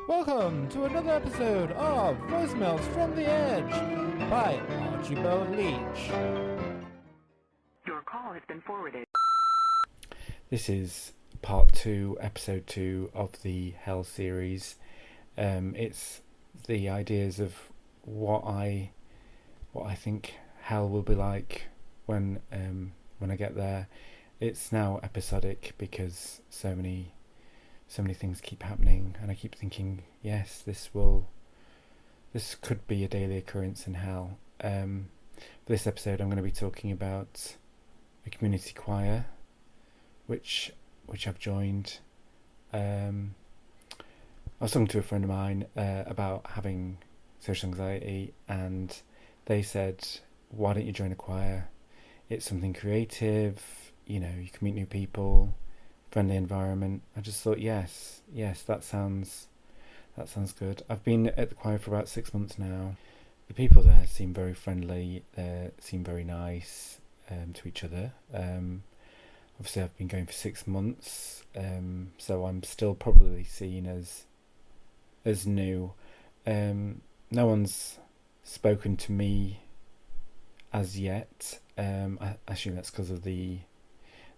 Welcome to another episode of Voicemails from the Edge by Archibald Leach. Your call has been forwarded. This is part 2, episode 2 of the Hell series. It's the ideas of what I think Hell will be like when I get there. It's now episodic because so many things keep happening, and I keep thinking, yes, this could be a daily occurrence in Hell. For this episode, I'm going to be talking about a community choir, which I've joined. I was talking to a friend of mine about having social anxiety, and they said, "Why don't you join a choir? It's something creative. You know, you can meet new people." Friendly environment. I just thought, yes, that sounds good. I've been at the choir for about 6 months now. The people there seem very friendly. Seem very nice to each other. Obviously, I've been going for 6 months, so I'm still probably seen as new. No one's spoken to me as yet. I assume that's because of the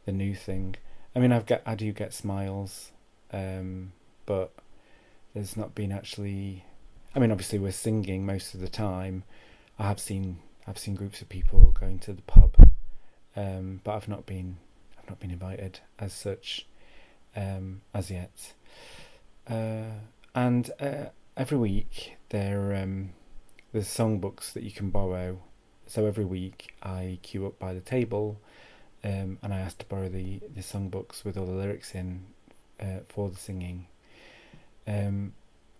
new thing. I mean, I do get smiles, but there's not been actually. I mean, obviously we're singing most of the time. I've seen groups of people going to the pub, but I've not been invited as such as yet. And every week there's songbooks that you can borrow. So every week I queue up by the table. And I asked to borrow the songbooks with all the lyrics in for the singing. And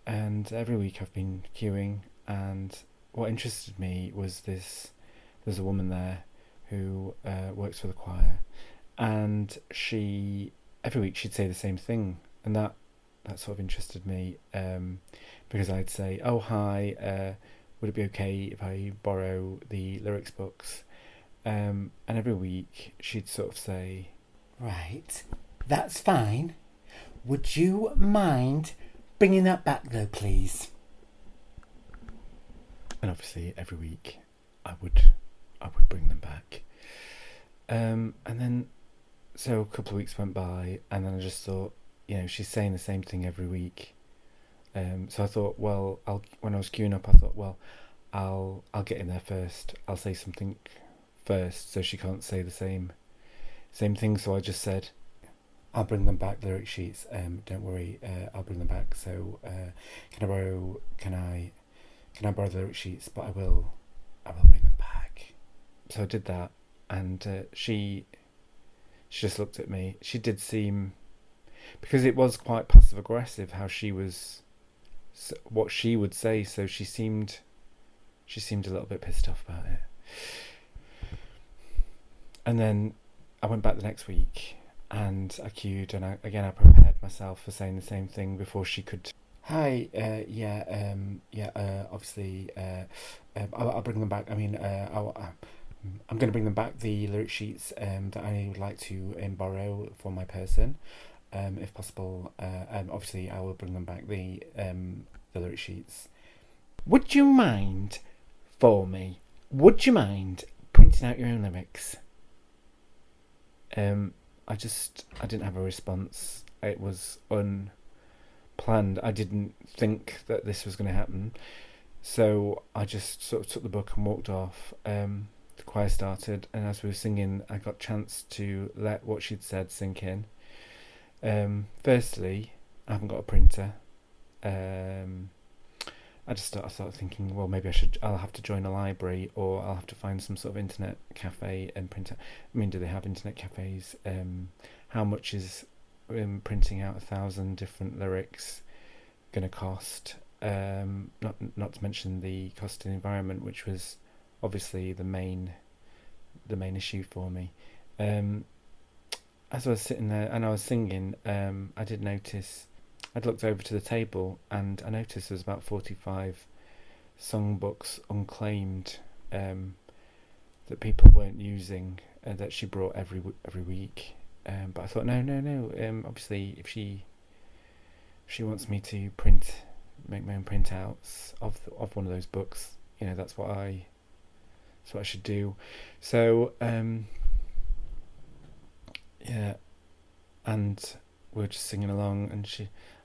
every week I've been queuing, and what interested me was there's a woman there who works for the choir, and every week she'd say the same thing, and that sort of interested me, because I'd say, "Oh, hi, would it be okay if I borrow the lyrics books?" And every week she'd sort of say, "Right, that's fine. Would you mind bringing that back though, please?" And obviously every week I would bring them back. And then, so a couple of weeks went by, and then I just thought, she's saying the same thing every week. So I thought, well, when I was queuing up, I thought, well, I'll get in there first. I'll say something first, so she can't say the same thing. So I just said, "I'll bring them back, lyric sheets. Don't worry, I'll bring them back. So can I borrow the lyric sheets? But I will bring them back." So I did that, and she just looked at me. She did seem, because it was quite passive aggressive how she was, what she would say. So she seemed a little bit pissed off about it. And then I went back the next week, and I queued, and I prepared myself for saying the same thing before she could. "Hi, obviously, I'll bring them back. I mean, I'm going to bring them back, the lyric sheets that I would like to borrow for my person, if possible. Obviously, I will bring them back, the lyric sheets. Would you mind printing out your own lyrics?" I didn't have a response. It was unplanned. I didn't think that this was going to happen. So I just sort of took the book and walked off. The choir started, and as we were singing, I got a chance to let what she'd said sink in. Firstly, I haven't got a printer. I started thinking, well, maybe I'll have to join a library, or I'll have to find some sort of internet cafe and print it. I mean, do they have internet cafes? How much is printing out 1,000 different lyrics going to cost? Not to mention the cost of the environment, which was obviously the main issue for me. As I was sitting there and I was singing, I did notice. I'd looked over to the table, and I noticed there was about 45 songbooks unclaimed that people weren't using, that she brought every week. But I thought, no. Obviously, if she wants me to print make my own printouts of one of those books. That's what I should do. So yeah, and we were just singing along, and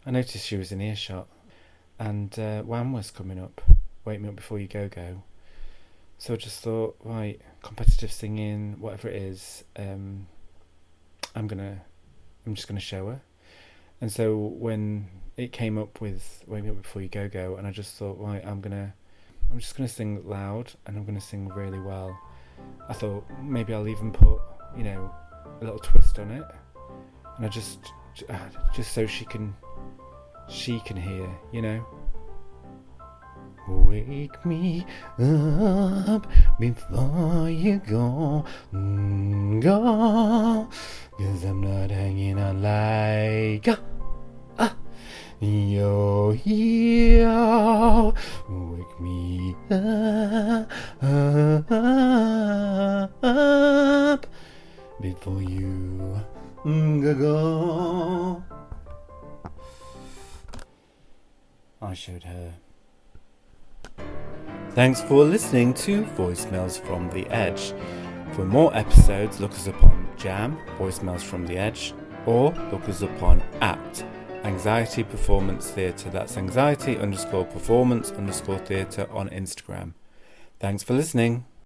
I noticed she was in earshot, and Wham was coming up, Wake Me Up Before You Go Go. So I just thought, right, competitive singing, whatever it is, I'm just gonna show her. And so when it came up with Wake Me Up Before You Go Go, and I just thought, right, I'm just gonna sing loud, and I'm gonna sing really well. I thought maybe I'll even put, a little twist on it, and I just so she can hear. Wake me up before you go, 'cause I'm not hanging on like you're here. Wake me up before you go. I showed her. Thanks for listening to Voicemails from the Edge. For more episodes, look us up on Jam, Voicemails from the Edge, or look us up on @Anxiety Performance Theatre. That's anxiety_performance_theatre on Instagram. Thanks for listening.